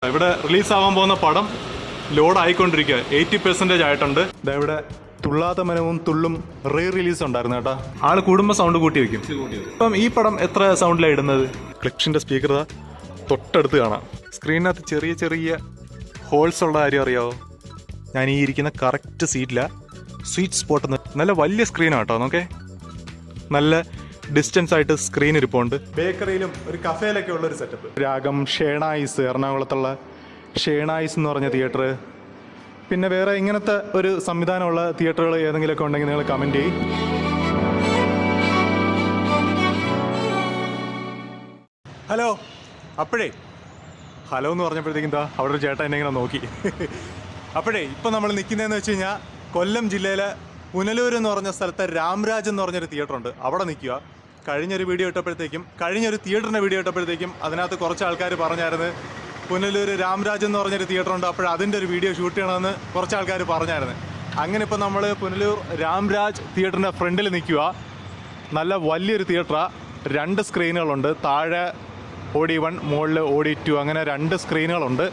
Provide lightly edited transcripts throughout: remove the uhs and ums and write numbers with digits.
ഇവിടെ റിലീസാവാൻ പോകുന്ന പടം ലോഡ് ആയിക്കൊണ്ടിരിക്കുക. 80% ആയിട്ടുണ്ട്. ഇവിടെ തുള്ളാത്ത മനവും തുള്ളും റിലീസ് ഉണ്ടായിരുന്നു കേട്ടോ. ആള് കൂടുമ്പോൾ സൗണ്ട് കൂട്ടി വെക്കും. ഇപ്പം ഈ പടം എത്ര സൗണ്ടിലാണ് ഇടുന്നത്? ക്ലിപ്സിന്റെ സ്പീക്കർ തൊട്ടടുത്ത് കാണാം. സ്ക്രീനിനകത്ത് ചെറിയ ചെറിയ ഹോൾസ് ഉള്ള കാര്യം അറിയാവോ? ഞാൻ ഈ ഇരിക്കുന്ന കറക്റ്റ് സീറ്റിലാണ്. സ്വീറ്റ് സ്പോട്ട് നല്ല വലിയ സ്ക്രീനാണ് കേട്ടോ. നോക്കേ, നല്ല ഡിസ്റ്റൻസ് ആയിട്ട് സ്ക്രീൻ ഇരിപ്പുണ്ട്. ബേക്കറിയിലും ഒരു കഫേയിലൊക്കെ ഉള്ള ഒരു സെറ്റപ്പ്. രാഗം, ഷേണായിസ്, എറണാകുളത്തുള്ള ഷേണായിസ് എന്ന് പറഞ്ഞ തിയേറ്റർ. പിന്നെ വേറെ ഇങ്ങനത്തെ ഒരു സംവിധാനമുള്ള തിയേറ്ററുകൾ ഏതെങ്കിലുമൊക്കെ ഉണ്ടെങ്കിൽ നിങ്ങൾ കമൻറ്റ് ചെയ്യും. ഹലോ. അപ്പോഴേ ഹലോ എന്ന് പറഞ്ഞപ്പോഴത്തേക്കും എന്താ അവിടെ ഒരു ചേട്ടൻ എന്നെ ഇങ്ങനെ നോക്കി. അപ്പോഴേ ഇപ്പം നമ്മൾ നിൽക്കുന്നതെന്ന് വെച്ച് കഴിഞ്ഞാൽ കൊല്ലം ജില്ലയിലെ പുനലൂർ എന്ന് പറഞ്ഞ സ്ഥലത്തെ രാംരാജ് എന്ന് പറഞ്ഞൊരു തിയേറ്റർ ഉണ്ട്. അവിടെ നിൽക്കുക. കഴിഞ്ഞൊരു തിയേറ്ററിൻ്റെ വീഡിയോ ഇട്ടപ്പോഴത്തേക്കും അതിനകത്ത് കുറച്ച് ആൾക്കാർ പറഞ്ഞായിരുന്നു പുനലൂർ രാംരാജ് എന്ന് പറഞ്ഞൊരു തിയേറ്റർ ഉണ്ട്, അപ്പോൾ അതിൻ്റെ ഒരു വീഡിയോ ഷൂട്ട് ചെയ്യണമെന്ന് കുറച്ച് ആൾക്കാർ പറഞ്ഞായിരുന്നു. അങ്ങനെ ഇപ്പോൾ നമ്മൾ പുനലൂർ രാംരാജ് തിയേറ്ററിൻ്റെ ഫ്രണ്ടിൽ നിൽക്കുക. നല്ല വലിയൊരു തിയേറ്ററാണ്. 2 സ്ക്രീനുകളുണ്ട്. താഴെ OD1, മുകളിൽ OD2, അങ്ങനെ 2 സ്ക്രീനുകളുണ്ട്.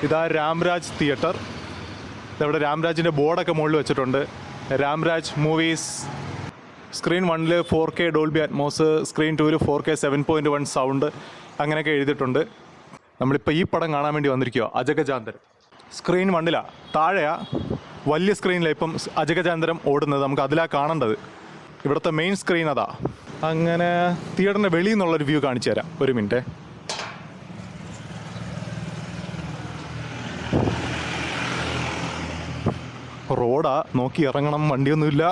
ഇതാ രാംരാജ് തിയേറ്റർ. ഇതവിടെ രാംരാജിൻ്റെ ബോർഡൊക്കെ മുകളിൽ വെച്ചിട്ടുണ്ട്. Ramraj movies. Screen 1 4K Dolby Atmos, screen 2 4K 7.1 sound, അങ്ങനെയൊക്കെ എഴുതിയിട്ടുണ്ട്. നമ്മളിപ്പോൾ ഈ പടം കാണാൻ വേണ്ടി വന്നിരിക്കുക. അജഗജാന്തരം സ്ക്രീൻ 1 താഴെയാ വലിയ സ്ക്രീനിലാണ് ഇപ്പം അജഗജാന്തരം ഓടുന്നത്. നമുക്ക് അതിലാണ് കാണേണ്ടത്. ഇവിടുത്തെ മെയിൻ സ്ക്രീൻ അതാ. അങ്ങനെ തിയേറ്ററിൻ്റെ വെളിയിൽ നിന്നുള്ളൊരു വ്യൂ കാണിച്ചു തരാം. ഒരു മിനിറ്റ്. റോഡാ, നോക്കി ഇറങ്ങണം, വണ്ടിയൊന്നുമില്ല.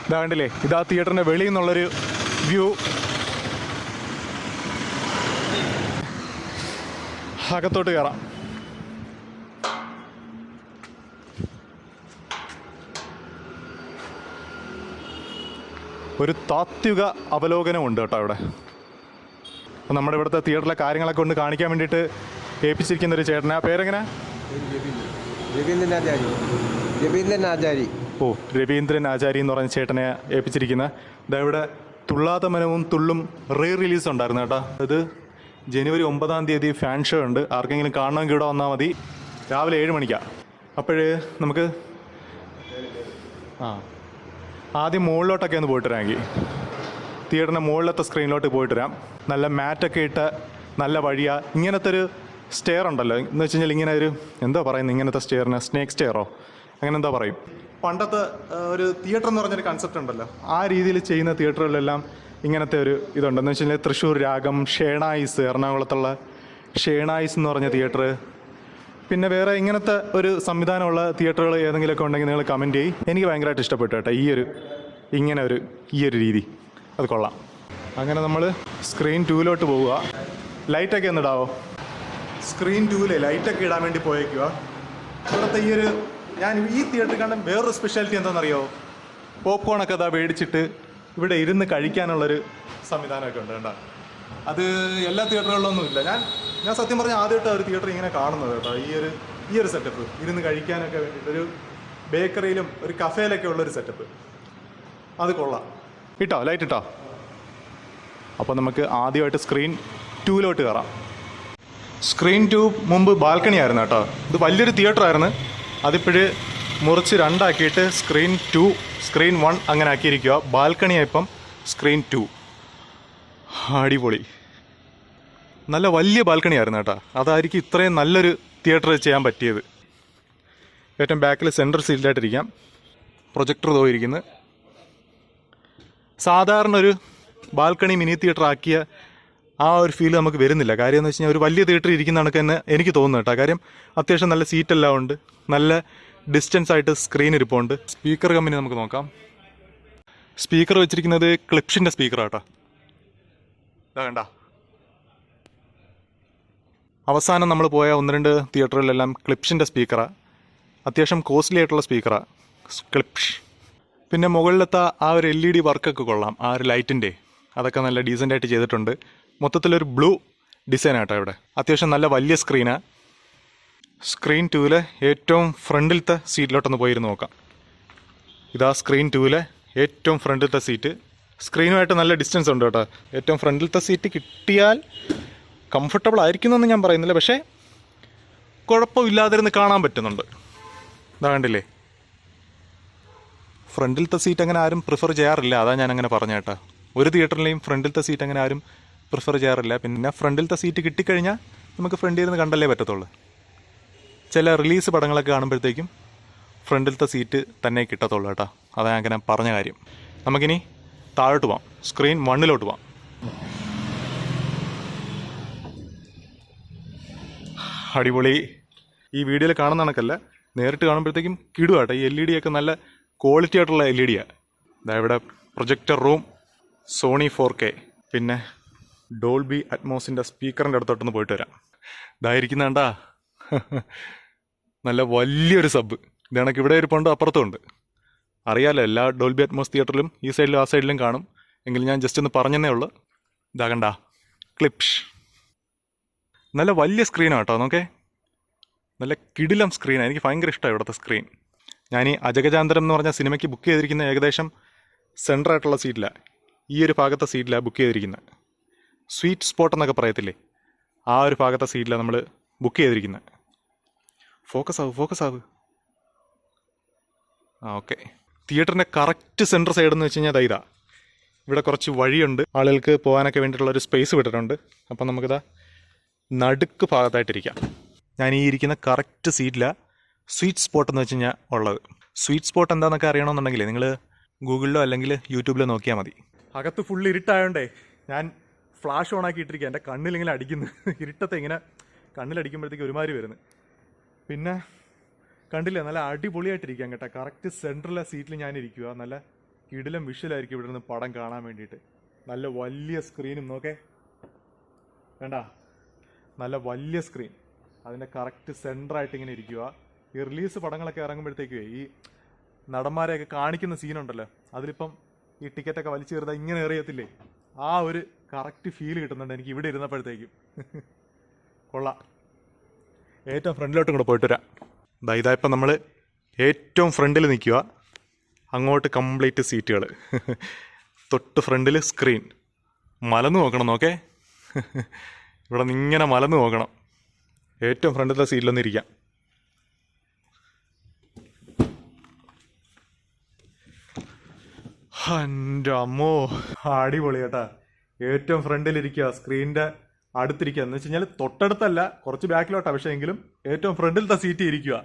ഇതാ കണ്ടില്ലേ, ഇതാ തിയേറ്ററിൻ്റെ വെളിയിൽ നിന്നുള്ളൊരു വ്യൂ. അകത്തോട്ട് കയറാം. ഒരു താത്വിക അവലോകനമുണ്ട് കേട്ടോ ഇവിടെ. അപ്പം നമ്മുടെ ഇവിടുത്തെ തിയേറ്ററിലെ കാര്യങ്ങളൊക്കെ കൊണ്ട് കാണിക്കാൻ വേണ്ടിയിട്ട് ഏൽപ്പിച്ചിരിക്കുന്ന ഒരു ചേട്ടനാ. പേരെങ്ങനെ? രവീന്ദ്രൻ ആചാരി. ഓ, രവീന്ദ്രൻ ആചാരി എന്ന് പറഞ്ഞ ചേട്ടനെ ഏൽപ്പിച്ചിരിക്കുന്ന. ഇവിടെ തുള്ളാത്ത മനവും തുള്ളും റിലീസ് ഉണ്ടായിരുന്നു കേട്ടോ. ഇത് ജനുവരി 9 ഫാൻ ഷോ ഉണ്ട്. ആർക്കെങ്കിലും കാണണമെങ്കിൽ ഇവിടെ വന്നാൽ മതി. രാവിലെ 7 മണിക്കാണ്. അപ്പോഴേ നമുക്ക് ആദ്യം മുകളിലോട്ടൊക്കെ ഒന്ന് പോയിട്ട് വരാമെങ്കിൽ തിയേറ്ററിൻ്റെ മുകളിലത്തെ സ്ക്രീനിലോട്ട് പോയിട്ട് വരാം. നല്ല മാറ്റൊക്കെ ഇട്ട് നല്ല വഴിയാണ്. ഇങ്ങനത്തെ ഒരു സ്റ്റെയർ ഉണ്ടല്ലോ, എന്ന് വെച്ച് കഴിഞ്ഞാൽ ഇങ്ങനെ ഒരു എന്താ പറയുന്നത്, ഇങ്ങനത്തെ സ്റ്റെയറിന് സ്നേക്ക് സ്റ്റെയറോ അങ്ങനെ എന്താ പറയും. പണ്ടത്തെ ഒരു തിയേറ്റർ എന്ന് പറഞ്ഞൊരു കൺസെപ്റ്റ് ഉണ്ടല്ലോ, ആ രീതിയിൽ ചെയ്യുന്ന തിയേറ്ററുകളിലെല്ലാം ഇങ്ങനത്തെ ഒരു ഇതുണ്ട്. എന്ന് വെച്ച് കഴിഞ്ഞാൽ തൃശ്ശൂർ രാഗം, ഷേണായിസ്, എറണാകുളത്തുള്ള ഷേണായിസ് എന്ന് പറഞ്ഞ തിയേറ്റർ. പിന്നെ വേറെ ഇങ്ങനത്തെ ഒരു സംവിധാനമുള്ള തിയേറ്ററുകൾ ഏതെങ്കിലുമൊക്കെ ഉണ്ടെങ്കിൽ നിങ്ങൾ കമൻറ്റ് ചെയ്യും. എനിക്ക് ഭയങ്കരമായിട്ട് ഇഷ്ടപ്പെട്ടു കേട്ടോ ഈ ഒരു രീതി. അത് കൊള്ളാം. അങ്ങനെ നമ്മൾ സ്ക്രീൻ 2 പോവുക. ലൈറ്റൊക്കെ ഒന്നിടാവോ? സ്ക്രീൻ 2 ലൈറ്റൊക്കെ ഇടാൻ വേണ്ടി പോയേക്കുക. ഇവിടുത്തെ ഞാൻ ഈ തിയേറ്ററിൽ കണ്ട വേറൊരു സ്പെഷ്യാലിറ്റി എന്താണെന്നറിയോ? പോപ്കോണൊക്കെ അതാ മേടിച്ചിട്ട് ഇവിടെ ഇരുന്ന് കഴിക്കാനുള്ളൊരു സംവിധാനമൊക്കെ ഉണ്ട് കേട്ടോ. അത് എല്ലാ തിയേറ്ററുകളിലൊന്നും ഇല്ല. ഞാൻ സത്യം പറഞ്ഞാൽ ആദ്യമായിട്ടാണ് ഒരു തിയേറ്റർ ഇങ്ങനെ കാണുന്നത് കേട്ടോ. ഈ ഒരു സെറ്റപ്പ് ഇരുന്ന് കഴിക്കാനൊക്കെ വേണ്ടിയിട്ട് ഒരു ബേക്കറിയിലും ഒരു കഫേയിലൊക്കെ ഉള്ളൊരു സെറ്റപ്പ്. അത് കൊള്ളാം. ഇട്ടോ ലൈറ്റ് ഇട്ടോ. അപ്പോൾ നമുക്ക് ആദ്യമായിട്ട് സ്ക്രീൻ 2 കയറാം. സ്ക്രീൻ 2 മുമ്പ് ബാൽക്കണി ആയിരുന്നു കേട്ടോ. ഇത് വലിയൊരു തിയേറ്റർ ആയിരുന്നു. അതിപ്പോഴ് മുറിച്ച് 2 ആക്കിയിട്ട് സ്ക്രീൻ 2, സ്ക്രീൻ 1 അങ്ങനെ ആക്കിയിരിക്കുക. ബാൽക്കണിയായിപ്പം സ്ക്രീൻ 2. അടിപൊളി. നല്ല വലിയ ബാൽക്കണി ആയിരുന്നു കേട്ടോ. അതായിരിക്കും ഇത്രയും നല്ലൊരു തിയേറ്റർ ചെയ്യാൻ പറ്റിയത്. ഏറ്റവും ബാക്കിൽ സെൻട്രൽ സീറ്റിലായിട്ടിരിക്കാം. പ്രൊജക്ടർ തോന്നിയിരിക്കുന്നത്. സാധാരണ ഒരു ബാൽക്കണി മിനി തിയേറ്റർ ആക്കിയ ആ ഒരു ഫീൽ നമുക്ക് വരുന്നില്ല. കാര്യം എന്ന് വെച്ച് കഴിഞ്ഞാൽ ഒരു വലിയ തിയേറ്റർ ഇരിക്കുന്ന കണക്ക് തന്നെ എനിക്ക് തോന്നുന്നു കേട്ടോ. കാര്യം അത്യാവശ്യം നല്ല സീറ്റെല്ലാം ഉണ്ട്, നല്ല ഡിസ്റ്റൻസ് ആയിട്ട് സ്ക്രീൻ ഇരിപ്പുണ്ട്. സ്പീക്കർ കമ്പനി നമുക്ക് നോക്കാം. സ്പീക്കർ വെച്ചിരിക്കുന്നത് ക്ലിപ്സിൻ്റെ സ്പീക്കറാണ് കേട്ടോ. ഇതാ കണ്ട. അവസാനം നമ്മൾ പോയ 1-2 തിയേറ്ററിലെല്ലാം ക്ലിപ്സിൻ്റെ സ്പീക്കറാണ്. അത്യാവശ്യം കോസ്റ്റ്ലി ആയിട്ടുള്ള സ്പീക്കറാണ് ക്ലിപ്സ്. പിന്നെ മുകളിലത്തെ ആ ഒരു LED വർക്കൊക്കെ കൊള്ളാം. ആ ഒരു ലൈറ്റിൻ്റെ അതൊക്കെ നല്ല ഡീസൻ്റായിട്ട് ചെയ്തിട്ടുണ്ട്. മൊത്തത്തിലൊരു ബ്ലൂ ഡിസൈനാട്ടോ ഇവിടെ. അത്യാവശ്യം നല്ല വലിയ സ്ക്രീനാണ്. സ്ക്രീൻ 2 ഏറ്റവും ഫ്രണ്ടിലത്തെ സീറ്റിലോട്ടൊന്ന് പോയിരുന്ന് നോക്കാം. ഇതാ സ്ക്രീൻ 2 ഏറ്റവും ഫ്രണ്ടിലത്തെ സീറ്റ്. സ്ക്രീനുമായിട്ട് നല്ല ഡിസ്റ്റൻസ് ഉണ്ട് കേട്ടോ. ഏറ്റവും ഫ്രണ്ടിലത്തെ സീറ്റ് കിട്ടിയാൽ കംഫർട്ടബിൾ ആയിരിക്കുന്നതെന്ന് ഞാൻ പറയുന്നില്ല, പക്ഷേ കുഴപ്പമില്ലാതിരുന്ന് കാണാൻ പറ്റുന്നുണ്ട്. ഇതാ കണ്ടില്ലേ, ഫ്രണ്ടിലത്തെ സീറ്റ് അങ്ങനെ ആരും പ്രിഫർ ചെയ്യാറില്ല. അതാ ഞാൻ അങ്ങനെ പറഞ്ഞ കേട്ടോ. ഒരു തിയേറ്ററിലെയും ഫ്രണ്ടിലത്തെ സീറ്റ് അങ്ങനെ ആരും പ്രിഫർ ചെയ്യാറില്ല. പിന്നെ ഫ്രണ്ടിലത്തെ സീറ്റ് കിട്ടിക്കഴിഞ്ഞാൽ നമുക്ക് ഫ്രണ്ടിൽ നിന്ന് കണ്ടല്ലേ പറ്റത്തുള്ളൂ. ചില റിലീസ് പടങ്ങളൊക്കെ കാണുമ്പോഴത്തേക്കും ഫ്രണ്ടിലത്തെ സീറ്റ് തന്നെ കിട്ടത്തുള്ളൂ കേട്ടോ. അതാ ഞാൻ അങ്ങനെ പറഞ്ഞ കാര്യം. നമുക്കിനി താഴോട്ട് പോവാം, സ്ക്രീൻ 1 പോവാം. അടിപൊളി. ഈ വീഡിയോയിൽ കാണുന്ന കണക്കല്ല, നേരിട്ട് കാണുമ്പോഴത്തേക്കും കിടുവാട്ടോ. ഈ LED ഒക്കെ നല്ല ക്വാളിറ്റി ആയിട്ടുള്ള LED ആണ്. ഇതാ ഇവിടെ പ്രൊജക്ടർ റൂം, സോണി 4K, പിന്നെ ഡോൾബി അറ്റ്മോസിൻ്റെ സ്പീക്കറിൻ്റെ അടുത്തോട്ടൊന്ന് പോയിട്ട് വരാം. ഇതായിരിക്കുന്ന കണ്ടാ നല്ല വലിയൊരു സബ്. ഇതാണെങ്കിൽ ഇവിടെ ഇരിപ്പുണ്ട്, അപ്പുറത്തും ഉണ്ട്. അറിയാമല്ലോ, എല്ലാ ഡോൾബി അറ്റ്മോസ് തിയേറ്ററിലും ഈ സൈഡിലും ആ സൈഡിലും കാണും. എങ്കിലും ഞാൻ ജസ്റ്റ് ഒന്ന് പറഞ്ഞതേ ഉള്ളൂ. ഇതാ കണ്ടാ ക്ലിപ്സ്. നല്ല വലിയ സ്ക്രീനാണ് കേട്ടോ. നോക്കേ, നല്ല കിടിലം സ്ക്രീനാണ്. എനിക്ക് ഭയങ്കര ഇഷ്ടമാണ് ഇവിടുത്തെ സ്ക്രീൻ. ഞാൻ ഈ അജഗജാന്തരം എന്ന് പറഞ്ഞ സിനിമയ്ക്ക് ബുക്ക് ചെയ്തിരിക്കുന്ന ഏകദേശം സെൻറ്ററായിട്ടുള്ള സീറ്റിലാണ്. ഈ ഒരു ഭാഗത്തെ സീറ്റിലാണ് ബുക്ക് ചെയ്തിരിക്കുന്നത്. സ്വീറ്റ് സ്പോട്ട് എന്നൊക്കെ പറയത്തില്ലേ, ആ ഒരു ഭാഗത്തെ സീറ്റിലാണ് നമ്മൾ ബുക്ക് ചെയ്തിരിക്കുന്നത്. ഫോക്കസ് ആവ്. ഓക്കെ. തിയേറ്ററിൻ്റെ കറക്റ്റ് സെൻറ്റർ സൈഡ് എന്ന് വെച്ച് കഴിഞ്ഞാൽ ഇതാ. ഇവിടെ കുറച്ച് വഴിയുണ്ട്, ആളുകൾക്ക് പോകാനൊക്കെ വേണ്ടിയിട്ടുള്ളൊരു സ്പേസ് വിട്ടിട്ടുണ്ട്. അപ്പം നമുക്കിതാ നടുക്ക് ഭാഗത്തായിട്ടിരിക്കാം. ഞാൻ ഈ ഇരിക്കുന്ന കറക്റ്റ് സീറ്റിലാണ് സ്വീറ്റ് സ്പോട്ട് എന്ന് വെച്ച് കഴിഞ്ഞാൽ ഉള്ളത്. സ്വീറ്റ് സ്പോട്ട് എന്താണെന്നൊക്കെ അറിയണമെന്നുണ്ടെങ്കിൽ നിങ്ങൾ ഗൂഗിളിലോ അല്ലെങ്കിൽ യൂട്യൂബിലോ നോക്കിയാൽ മതി. അകത്ത് ഫുള്ള് ഇരുട്ടായോണ്ടേ ഞാൻ ഫ്ലാഷ് ഓൺ ആക്കിയിട്ടിരിക്കുക. എൻ്റെ കണ്ണിലിങ്ങനെ അടിക്കുന്നു. ഇരുട്ടത്തെ ഇങ്ങനെ കണ്ണിലടിക്കുമ്പോഴത്തേക്ക് ഒരുമാതിരി വരുന്നു. പിന്നെ കണ്ടില്ലേ, നല്ല അടിപൊളിയായിട്ടിരിക്കാം കേട്ടോ. കറക്റ്റ് സെൻറ്ററിലെ സീറ്റിൽ ഞാൻ ഇരിക്കുക. നല്ല കിടിലം വിഷ്വലായിരിക്കും ഇവിടെ നിന്ന് പടം കാണാൻ വേണ്ടിയിട്ട്. നല്ല വലിയ സ്ക്രീനും നോക്കേ, വേണ്ട, നല്ല വലിയ സ്ക്രീൻ. അതിൻ്റെ കറക്റ്റ് സെൻറ്ററായിട്ട് ഇങ്ങനെ ഇരിക്കുക. ഈ റിലീസ് പടങ്ങളൊക്കെ ഇറങ്ങുമ്പോഴത്തേക്കേ ഈ നടന്മാരെയൊക്കെ കാണിക്കുന്ന സീനുണ്ടല്ലോ, അതിലിപ്പം ഈ ടിക്കറ്റൊക്കെ വലിച്ചു കയറുക ഇങ്ങനെ എറിയത്തില്ലേ, ആ ഒരു കറക്റ്റ് ഫീൽ കിട്ടുന്നുണ്ട് എനിക്ക് ഇവിടെ ഇരുന്നപ്പോഴത്തേക്കും. കൊള്ളാം. ഏറ്റവും ഫ്രണ്ടിലോട്ടും കൂടെ പോയിട്ട് വരാം. ഇതാ ഇപ്പം നമ്മൾ ഏറ്റവും ഫ്രണ്ടിൽ നിൽക്കുക. അങ്ങോട്ട് കംപ്ലീറ്റ് സീറ്റുകൾ, തൊട്ട് ഫ്രണ്ടിൽ സ്ക്രീൻ. മലന്ന് നോക്കണം, നോക്കേ, ഇവിടെ നിന്ന് ഇങ്ങനെ മലന്ന് നോക്കണം. ഏറ്റവും ഫ്രണ്ടിലത്തെ സീറ്റിലൊന്നും ഇരിക്കാം. എൻ്റെ അമ്മോ, അടിപൊളി കേട്ടാ. ഏറ്റവും ഫ്രണ്ടിലിരിക്കുക, സ്ക്രീനിൻ്റെ അടുത്തിരിക്കുക. എന്ന് വെച്ച് കഴിഞ്ഞാൽ തൊട്ടടുത്തല്ല, കുറച്ച് ബാക്കിലോട്ടാണ്, പക്ഷേ എങ്കിലും ഏറ്റവും ഫ്രണ്ടിലത്തെ സീറ്റ് ഇരിക്കുക.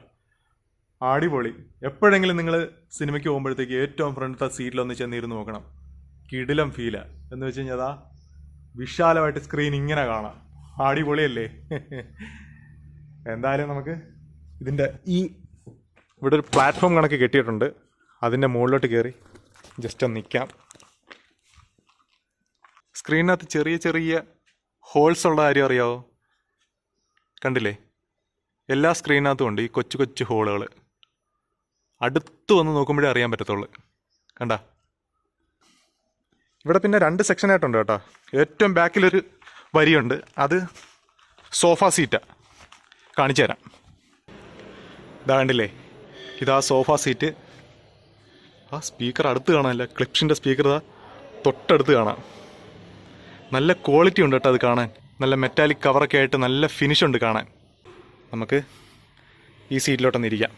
അടിപൊളി. എപ്പോഴെങ്കിലും നിങ്ങൾ സിനിമയ്ക്ക് പോകുമ്പോഴത്തേക്ക് ഏറ്റവും ഫ്രണ്ടിലത്തെ സീറ്റിലൊന്ന് ചെന്നിരുന്ന് നോക്കണം. കിടിലം ഫീലാ. എന്ന് വെച്ച് കഴിഞ്ഞാൽ അതാ വിശാലമായിട്ട് സ്ക്രീൻ ഇങ്ങനെ കാണാം. അടിപൊളിയല്ലേ? എന്തായാലും നമുക്ക് ഇതിൻ്റെ ഇവിടെ ഒരു പ്ലാറ്റ്ഫോം കണക്ക് കെട്ടിയിട്ടുണ്ട്. അതിൻ്റെ മുകളിലോട്ട് കയറി ജസ്റ്റ് ഒന്ന് നിൽക്കാം. സ്ക്രീനിനകത്ത് ചെറിയ ചെറിയ ഹോൾസ് ഉള്ള കാര്യം അറിയാവോ? കണ്ടില്ലേ, എല്ലാ സ്ക്രീനിനകത്തും ഉണ്ട് ഈ കൊച്ചു കൊച്ചു ഹോളുകൾ. അടുത്ത് വന്ന് നോക്കുമ്പോഴേ അറിയാൻ പറ്റത്തുള്ളൂ. കണ്ട, ഇവിടെ പിന്നെ 2 സെക്ഷനായിട്ടുണ്ട് കേട്ടോ. ഏറ്റവും ബാക്കിലൊരു വരിയുണ്ട്, അത് സോഫ സീറ്റാണ്. കാണിച്ചു തരാം. ഇതാ കണ്ടില്ലേ, ഇതാ സോഫ സീറ്റ്. ആ സ്പീക്കർ അടുത്ത് കാണാനില്ല, ക്ലിപ്സിൻ്റെ സ്പീക്കർ ഇതാ തൊട്ടടുത്ത് കാണാം. നല്ല ക്വാളിറ്റി ഉണ്ട് കേട്ടോ അത് കാണാൻ. നല്ല മെറ്റാലിക് കവറൊക്കെ ആയിട്ട് നല്ല ഫിനിഷ് ഉണ്ട് കാണാൻ. നമുക്ക് ഈ സീറ്റിലോട്ടൊന്ന് ഇരിക്കാം.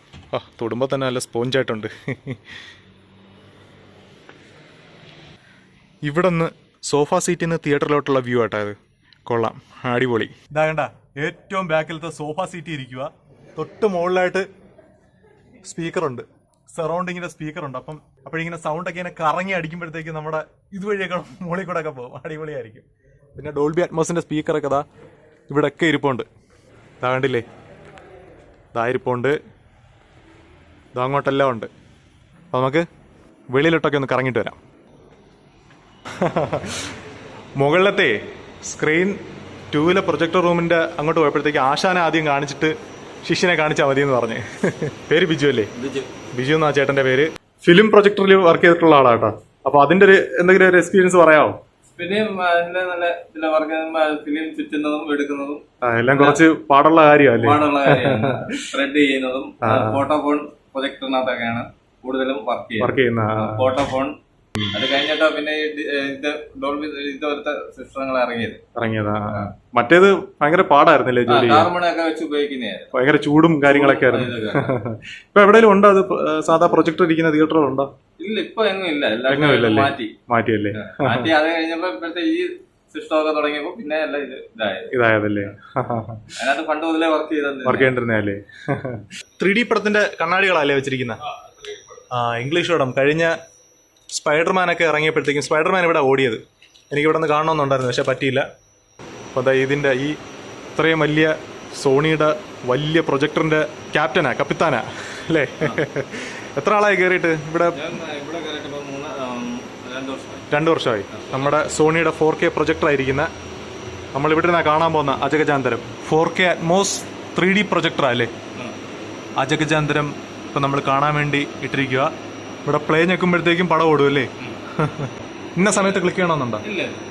തൊടുമ്പോൾ തന്നെ നല്ല സ്പോഞ്ചായിട്ടുണ്ട്. ഇവിടെ നിന്ന് സോഫ സീറ്റിൽ നിന്ന് തിയേറ്ററിലോട്ടുള്ള വ്യൂ ആട്ടോ ഇത്. കൊള്ളാം, അടിപൊളി. ഇതാ കണ്ട, ഏറ്റവും ബാക്കിലത്തെ സോഫ സീറ്റ് ഇരിക്കുക. തൊട്ട് മുകളിലായിട്ട് സ്പീക്കറുണ്ട്, സറൗണ്ടിങ്ങിൻ്റെ സ്പീക്കറുണ്ട്. അപ്പോഴിങ്ങനെ സൗണ്ടൊക്കെ ഇങ്ങനെ കറങ്ങി അടിക്കുമ്പോഴത്തേക്ക് നമ്മുടെ ഇതുവഴിയൊക്കെ മുകളിൽ കൂടെ ഒക്കെ പോകും. അടിപൊളിയായിരിക്കും. പിന്നെ ഡോൾബി അറ്റ്മോസിൻ്റെ സ്പീക്കറൊക്കെ ഇതാ ഇവിടെയൊക്കെ ഇരിപ്പുണ്ട്. ഇതാ കണ്ടില്ലേ, ഇതാ ഇരിപ്പുണ്ട്. ഇതാ അങ്ങോട്ടെല്ലാം ഉണ്ട്. അപ്പോൾ നമുക്ക് വെളിയിലോട്ടൊക്കെ ഒന്ന് കറങ്ങിയിട്ട് വരാം. മുകളിലത്തെ സ്ക്രീൻ 2 പ്രൊജക്ടർ റൂമിൻ്റെ അങ്ങോട്ട് പോയപ്പോഴത്തേക്ക് ആശാനെ ആദ്യം കാണിച്ചിട്ട് ശിഷ്യനെ കാണിച്ചാൽ മതി എന്ന് പറഞ്ഞ്. പേര് ബിജു അല്ലേ? ബിജു എന്നാ ചേട്ടൻ്റെ പേര്. ഫിലിം പ്രൊജക്ടറിൽ വർക്ക് ചെയ്തിട്ടുള്ള ആളാട്ടോ. അപ്പോൾ അതിൻ്റെ എന്തെങ്കിലും ഒരു എക്സ്പീരിയൻസ് പറയാമോ? ഫിലിം നല്ല വർക്ക് ഫിലിം ചുറ്റുന്നതും എടുക്കുന്നതും എല്ലാം കുറച്ച് പാടുള്ള കാര്യമല്ലേ? പാടുള്ള കാര്യമാണ്. ത്രെഡ് ചെയ്യുന്നതും ഫോട്ടോഫോൺ പ്രൊജക്ടറിനകത്തൊക്കെയാണ് കൂടുതലും വർക്ക് ചെയ്യുന്നത്. ചെയ്യുന്ന ഫോട്ടോഫോൺ അത് കഴിഞ്ഞിട്ടോ പിന്നെ ഇത് ഡോൾബി ഇതുപോലത്തെ സിസ്റ്റങ്ങൾ ഇറങ്ങിയതാ. മറ്റേത് ഭയങ്കര പാടായിരുന്നില്ലേ ജോലി? കാർബണൊക്കെ വെച്ച് ഉപയോഗിക്കുന്നതായിരുന്നു. ഭയങ്കര ചൂടും കാര്യങ്ങളൊക്കെ ആയിരുന്നു. ഇപ്പൊ എവിടെയെങ്കിലും ഉണ്ടോ അത് സാധാ പ്രൊജക്ടർ ഇരിക്കുന്ന തിയേറ്ററുകളുണ്ടോ? ഇല്ല, ഇപ്പൊ എങ്ങും ഇല്ല. എങ്ങും മാറ്റിയല്ലേ. അത് കഴിഞ്ഞപ്പോ ഇപ്പോഴത്തെ ഈ സിസ്റ്റം ഒക്കെ തുടങ്ങിയപ്പോ പിന്നെ എല്ലാം ഇതായതല്ലേ. അതിനകത്ത് പണ്ട് മുതലേ വർക്ക് ചെയ്തിരുന്നല്ലേ. 3D പടത്തിന്റെ കണ്ണാടികളല്ലേ വെച്ചിരിക്കുന്ന? ഇംഗ്ലീഷ് പടം കഴിഞ്ഞ സ്പൈഡർമാനൊക്കെ ഇറങ്ങിയപ്പോഴത്തേക്കും സ്പൈഡർമാൻ ഇവിടെ ഓടിയത് എനിക്ക് ഇവിടെ നിന്ന് കാണണമെന്നുണ്ടായിരുന്നു, പക്ഷെ പറ്റിയില്ല. അപ്പോൾ അതാ ഇതിൻ്റെ ഈ ഇത്രയും വലിയ സോണിയുടെ വലിയ പ്രൊജക്ടറിൻ്റെ കപ്പിത്താനാ അല്ലേ? എത്ര ആളായി കയറിയിട്ട് ഇവിടെ? 2 വർഷമായി. നമ്മുടെ സോണിയുടെ 4K പ്രൊജക്ടർ ആയിരിക്കുന്ന നമ്മളിവിടെ നിന്നാണ് കാണാൻ പോകുന്ന അജഗജാന്തരം 4K അറ്റ്മോസ് 3D പ്രൊജക്ടറാ അല്ലേ? അജഗജാന്തരം ഇപ്പം നമ്മൾ കാണാൻ വേണ്ടി ഇട്ടിരിക്കുക. ഇവിടെ പ്ലേ ഞെക്കുമ്പോഴത്തേക്കും പടം ഓടും അല്ലേ? ഇന്ന സമയത്ത് ക്ലിക്ക് ചെയ്യണമെന്നുണ്ടോ?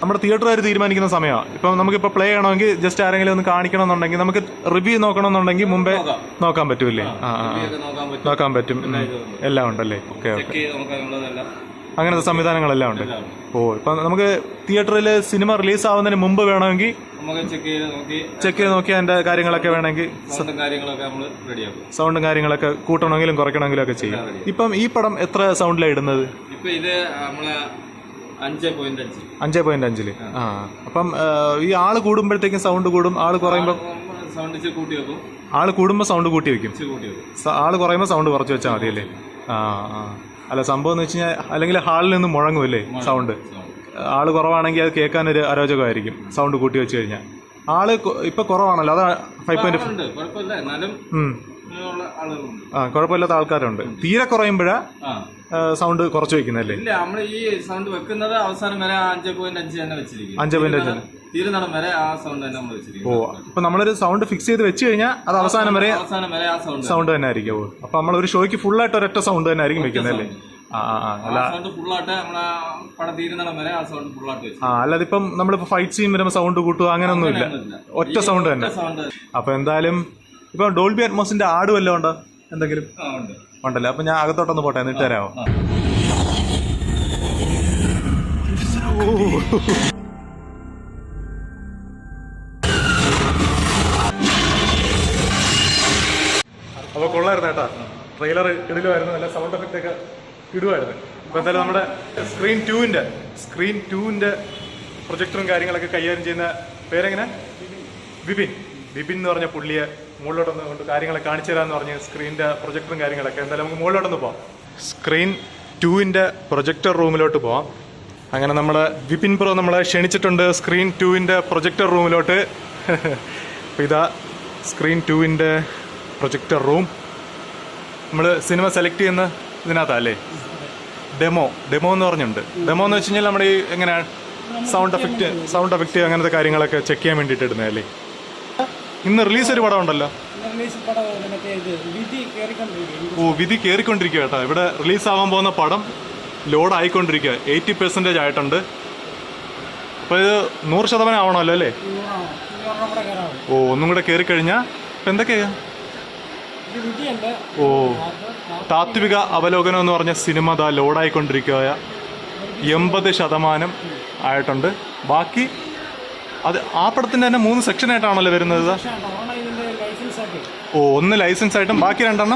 നമ്മുടെ തിയേറ്ററുകാർ തീരുമാനിക്കുന്ന സമയമാണ്. ഇപ്പം നമുക്കിപ്പോൾ പ്ലേ ചെയ്യണമെങ്കിൽ ജസ്റ്റ് ആരെങ്കിലും ഒന്ന് കാണിക്കണമെന്നുണ്ടെങ്കിൽ നമുക്ക് റിവ്യൂ നോക്കണമെന്നുണ്ടെങ്കിൽ മുമ്പേ നോക്കാൻ പറ്റൂല്ലേ? നോക്കാൻ പറ്റും. എല്ലാം ഉണ്ടല്ലേ? Okay okay. അങ്ങനത്തെ സംവിധാനങ്ങളെല്ലാം ഉണ്ട്. ഇപ്പം നമുക്ക് തിയേറ്ററിൽ സിനിമ റിലീസ് ആവുന്നതിന് മുമ്പ് വേണമെങ്കിൽ ചെക്ക് ചെയ്ത് നോക്കി അതിന്റെ കാര്യങ്ങളൊക്കെ വേണമെങ്കിൽ സൗണ്ടും കാര്യങ്ങളൊക്കെ കൂട്ടണമെങ്കിലും കുറയ്ക്കണമെങ്കിലും ഒക്കെ ചെയ്യും. ഇപ്പം ഈ പടം എത്ര സൗണ്ടിലാണ് ഇടുന്നത്? 5.5. അപ്പം ഈ ആള് കൂടുമ്പോഴത്തേക്കും സൗണ്ട് കൂടും, ആള് കുറയുമ്പോൾ ആള് കൂടുമ്പോൾ സൗണ്ട് കൂട്ടി വെക്കും, ആള് കുറയുമ്പോൾ സൗണ്ട് കുറച്ച് വെച്ചാൽ മതിയല്ലേ? അല്ല, സംഭവം എന്ന് വെച്ച് കഴിഞ്ഞാൽ അല്ലെങ്കിൽ ഹാളിൽ നിന്ന് മുഴങ്ങുമല്ലേ സൗണ്ട്? ആള് കുറവാണെങ്കിൽ അത് കേൾക്കാനൊരു അരോചകമായിരിക്കും സൗണ്ട് കൂട്ടി വെച്ച് കഴിഞ്ഞാൽ. ആള് ഇപ്പൊ കുറവാണല്ലോ, അതാ 5.5. കുഴപ്പമില്ലാത്ത ആൾക്കാരുണ്ട്. തീരെ കുറയുമ്പോഴാ സൗണ്ട് കുറച്ച് വെക്കുന്നല്ലേ? ഈ സൗണ്ട് വെക്കുന്നത് അവസാനം വരെ 5.5 തന്നെ വെച്ചിരിക്കും. 5.5 ഇപ്പൊ നമ്മളൊരു സൗണ്ട് ഫിക്സ് ചെയ്ത് വെച്ച് കഴിഞ്ഞാൽ അത് അവസാനം വരെ സൗണ്ട് തന്നെ ആയിരിക്കും. അപ്പൊ നമ്മളൊരു ഷോയ്ക്ക് ഫുൾ ആയിട്ട് ഒരൊറ്റ സൗണ്ട് തന്നെ ആയിരിക്കും വെക്കുന്നല്ലേ? അല്ലാതെ ഇപ്പം നമ്മളിപ്പോ ഫൈറ്റ് സീൻ വരുമ്പോ സൗണ്ട് കൂട്ടുക അങ്ങനെയൊന്നുമില്ല, ഒറ്റ സൗണ്ട് തന്നെ. അപ്പൊ എന്തായാലും ഇപ്പൊ ഡോൾബി അറ്റ്മോസിന്റെ ആഡ് വല്ലതും ഉണ്ടോ? എന്തെങ്കിലും ഉണ്ടല്ലോ. അപ്പൊ ഞാൻ അകത്തോട്ടൊന്ന് പോട്ടെ, എന്നിട്ട് തരാമോ? അപ്പൊ കൊള്ളായിരുന്നു കേട്ടാ. ട്രെയിലർ ഇടുമായിരുന്നു, നല്ല സൗണ്ട് എഫക്റ്റ് ഒക്കെ ഇടുമായിരുന്നു. ഇപ്പൊ എന്തായാലും നമ്മുടെ സ്ക്രീൻ 2ന്റെ പ്രൊജക്ടറും കാര്യങ്ങളൊക്കെ കൈകാര്യം ചെയ്യുന്ന പേരെങ്ങനെ? വിപിൻ എന്ന് പറഞ്ഞ പുള്ളിയെ മുകളിലോട്ടൊന്ന് കൊണ്ട് കാര്യങ്ങളൊക്കെ കാണിച്ചു തരാമെന്ന് പറഞ്ഞ് സ്ക്രീനിന്റെ പ്രൊജക്ടറും കാര്യങ്ങളൊക്കെ. എന്തായാലും നമുക്ക് മുകളിലോട്ടൊന്ന് പോവാം. സ്ക്രീൻ 2ന്റെ പ്രൊജക്ടർ റൂമിലോട്ട് പോവാം. അങ്ങനെ നമ്മുടെ വിപിൻ പ്രോ നമ്മളെ ക്ഷണിച്ചിട്ടുണ്ട് സ്ക്രീൻ 2ന്റെ പ്രൊജക്ടർ റൂമിലോട്ട്. അപ്പോൾ ഇതാ സ്ക്രീൻ 2ന്റെ പ്രൊജക്ടർ റൂം. നമ്മൾ സിനിമ സെലക്ട് ചെയ്യുന്ന ഇതിനകത്തല്ലേ? ഡെമോ എന്ന് പറഞ്ഞിട്ടുണ്ട്. ഡെമോ എന്ന് വെച്ച് കഴിഞ്ഞാൽ നമ്മുടെ ഈ എങ്ങനെയാണ് സൗണ്ട് എഫക്റ്റ് അങ്ങനത്തെ കാര്യങ്ങളൊക്കെ ചെക്ക് ചെയ്യാൻ വേണ്ടിയിട്ട് ഇടുന്നതല്ലേ? ഇന്ന് റിലീസ് ഒരു പടം ഉണ്ടല്ലോ. വിധി കയറിക്കൊണ്ടിരിക്കുക കേട്ടോ. ഇവിടെ റിലീസ് ആവാൻ പോകുന്ന പടം ലോഡ് ആയിക്കൊണ്ടിരിക്കുക. 80% ആയിട്ടുണ്ട്. അപ്പോൾ ഇത് 100% ആവണമല്ലോ അല്ലേ? ഒന്നും കൂടെ കയറി കഴിഞ്ഞാൽ ഇപ്പം എന്തൊക്കെയാ? താത്വിക അവലോകനം എന്ന് പറഞ്ഞ സിനിമ ദാ ലോഡായിക്കൊണ്ടിരിക്കുക. 80% ആയിട്ടുണ്ട്. ബാക്കി അത് ആ പടത്തിന്റെ തന്നെ 3 സെക്ഷനായിട്ടാണല്ലോ വരുന്നത്. ഒന്ന് ലൈസൻസ് ആയിട്ടും ബാക്കി 2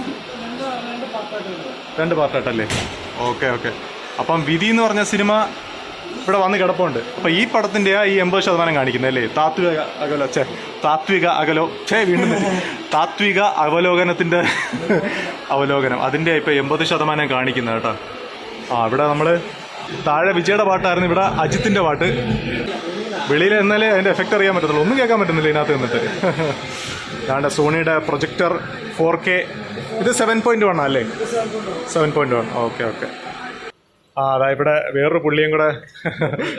പാർട്ടായിട്ടല്ലേ? ഓക്കെ. അപ്പം വിധി എന്ന് പറഞ്ഞ സിനിമ ഇവിടെ വന്ന് കിടപ്പുണ്ട്. അപ്പൊ ഈ പടത്തിന്റെ ഈ 80% കാണിക്കുന്നത് അല്ലേ? താത്വിക അവലോകനത്തിന്റെ അവലോകനം അതിന്റെ ഇപ്പൊ 80% കാണിക്കുന്നത് കേട്ടോ. ഇവിടെ നമ്മള് താഴെ വിജയുടെ പാട്ടായിരുന്നു, ഇവിടെ അജിത്തിന്റെ പാട്ട്. വെളിയിൽ എന്നാലേ അതിന്റെ എഫക്റ്റ് അറിയാൻ പറ്റത്തുള്ളൂ, ഒന്നും കേൾക്കാൻ പറ്റുന്നില്ല ഇതിനകത്ത് നിന്നിട്ട്. അതാണ്ട് സോണിയുടെ പ്രൊജക്ടർ 4K. ഇത് 7.1 അല്ലേ? 7.1. ഓക്കെ. അതാ ഇവിടെ വേറൊരു പുള്ളിയും കൂടെ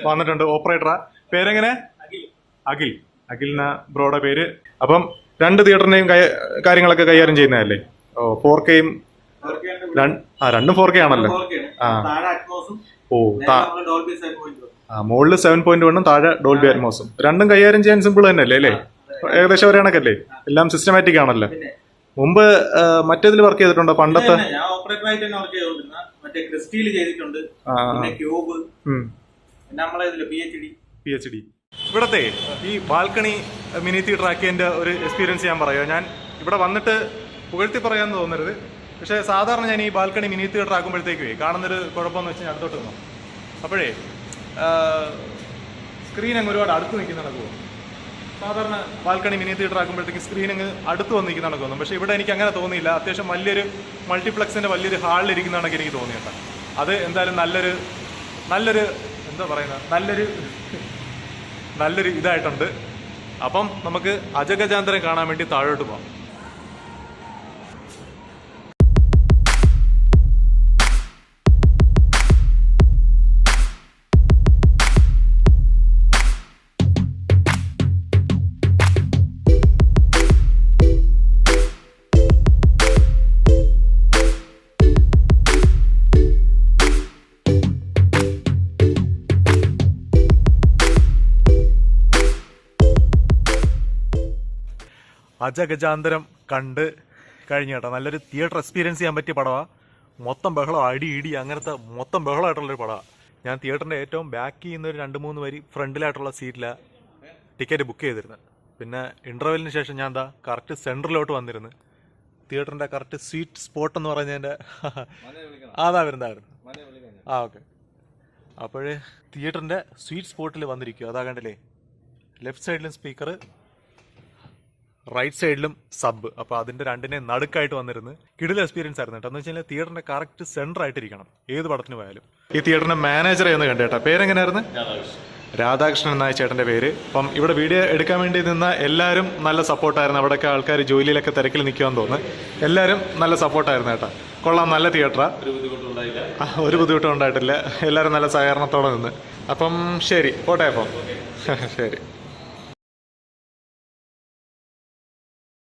വന്നിട്ടുണ്ട്, ഓപ്പറേറ്ററാ. പേരെങ്ങനെ? അഖിൽ ബ്രോയുടെ പേര്. അപ്പം 2 തിയേറ്ററിന്റെയും കാര്യങ്ങളൊക്കെ കൈകാര്യം ചെയ്യുന്നതല്ലേ? 4Kയും 2 4K ആണല്ലോ. മുകളിൽ 7.1 താഴെ ഡോൾബി അറ്റ്മോസും. 2 കൈകാര്യം ചെയ്യാൻ സിമ്പിൾ തന്നെയല്ലേ അല്ലേ? ഏകദേശം ഒരേ കണക്കല്ലേ? എല്ലാം സിസ്റ്റമാറ്റിക് ആണല്ലോ. മുമ്പ് മറ്റേതിൽ വർക്ക് ചെയ്തിട്ടുണ്ടോ? പണ്ടത്തെ മറ്റേ ക്രിസ്റ്റീൽ ചെയ്തിട്ടുണ്ട്, പിന്നെ ക്യൂബ്, പിന്നെ നമ്മളെ ഇതില് PhD. ഇവിടത്തെ ഈ ബാൽക്കണി മിനി തിയേറ്റർ ആക്കിയതിന്റെ ഒരു എക്സ്പീരിയൻസ് ഞാൻ പറയാം. ഞാൻ ഇവിടെ വന്നിട്ട് പുകഴ്ത്തി പറയാന്ന് തോന്നരുത്, പക്ഷേ സാധാരണ ഞാൻ ഈ ബാൽക്കണി മിനി തിയേറ്റർ ആക്കുമ്പോഴത്തേക്ക് കാണുന്നൊരു കുഴപ്പമെന്ന് വെച്ചാൽ അടുത്തോട്ട് നിന്നു അപ്പോഴേ സ്ക്രീൻ അങ്ങ് ഒരുപാട് അടുത്ത് നിൽക്കുന്ന നടക്കുമോ. സാധാരണ ബാൽക്കണി മിനി തിയേറ്റർ ആക്കുമ്പോഴത്തേക്ക് സ്ക്രീൻ അങ്ങ് അടുത്ത് വന്ന് നിൽക്കുന്ന നടക്കുന്നു. പക്ഷേ ഇവിടെ എനിക്ക് അങ്ങനെ തോന്നിയില്ല. അത്യാവശ്യം വലിയൊരു മൾട്ടിപ്ലക്സിന്റെ വലിയൊരു ഹാളിൽ ഇരിക്കുന്നതാണെങ്കിൽ എനിക്ക് തോന്നിയിട്ട അത് എന്തായാലും നല്ലൊരു എന്താ പറയുന്ന നല്ലൊരു ഇതായിട്ടുണ്ട്. അപ്പം നമുക്ക് അജഗജാന്തരം കാണാൻ വേണ്ടി താഴോട്ട് പോകാം. അജഗജാന്തരം കണ്ട് കഴിഞ്ഞു കേട്ടോ. നല്ലൊരു തിയേറ്റർ എക്സ്പീരിയൻസ് ചെയ്യാൻ പറ്റിയ പടമാണ്. മൊത്തം ബഹളം, അടി ഇടി അങ്ങനത്തെ മൊത്തം ബഹളമായിട്ടുള്ളൊരു പടമാണ്. ഞാൻ തിയേറ്ററിൻ്റെ ഏറ്റവും ബാക്കിൽ നിന്നൊരു 2-3 വരി ഫ്രണ്ടിലായിട്ടുള്ള സീറ്റിലാണ് ടിക്കറ്റ് ബുക്ക് ചെയ്തിരുന്നത്. പിന്നെ ഇൻ്റർവെല്ലിന് ശേഷം ഞാൻ കറക്റ്റ് സെൻറ്ററിലോട്ട് വന്നിരുന്നു. തിയേറ്ററിൻ്റെ കറക്റ്റ് സ്വീറ്റ് സ്പോട്ട് എന്ന് പറഞ്ഞതിൻ്റെ വരുന്നതായിരുന്നു. ഓക്കെ. അപ്പോഴേ തിയേറ്ററിൻ്റെ സ്വീറ്റ് സ്പോട്ടിൽ വന്നിരിക്കുക. അതാ കണ്ടില്ലേ, ലെഫ്റ്റ് സൈഡിലും സ്പീക്കർ, റൈറ്റ് സൈഡിലും സബ്. അപ്പോൾ അതിൻ്റെ രണ്ടിനെ നടുക്കായിട്ട് വന്നിരുന്നു. കിടിലൻ എക്സ്പീരിയൻസ് ആയിരുന്നു കേട്ടോ. എന്ന് വെച്ചാൽ തിയേറ്ററിന്റെ കറക്റ്റ് സെന്റർ ആയിട്ടിരിക്കണം ഏത് പടത്തിന് പോയാലും. ഈ തിയേറ്ററിന്റെ മാനേജറെ ഒന്ന് കണ്ടേട്ടാ. പേരെങ്ങനെയായിരുന്നു? രാധാകൃഷ്ണൻ എന്നായ ചേട്ടന്റെ പേര്. അപ്പം ഇവിടെ വീഡിയോ എടുക്കാൻ വേണ്ടി നിന്ന എല്ലാവരും നല്ല സപ്പോർട്ടായിരുന്നു. അവിടെയൊക്കെ ആൾക്കാർ ജോലിയിലൊക്കെ തിരക്കിൽ നിൽക്കുമെന്ന് തോന്നുന്നു. എല്ലാവരും നല്ല സപ്പോർട്ടായിരുന്നു കേട്ടോ. കൊള്ളാം, നല്ല തിയേറ്ററാ, ഒരു ബുദ്ധിമുട്ടും ഉണ്ടായിട്ടില്ല. എല്ലാവരും നല്ല സഹകരണത്തോടെ നിന്ന്. അപ്പം ശരി, പോട്ടെ അപ്പം. ശരി.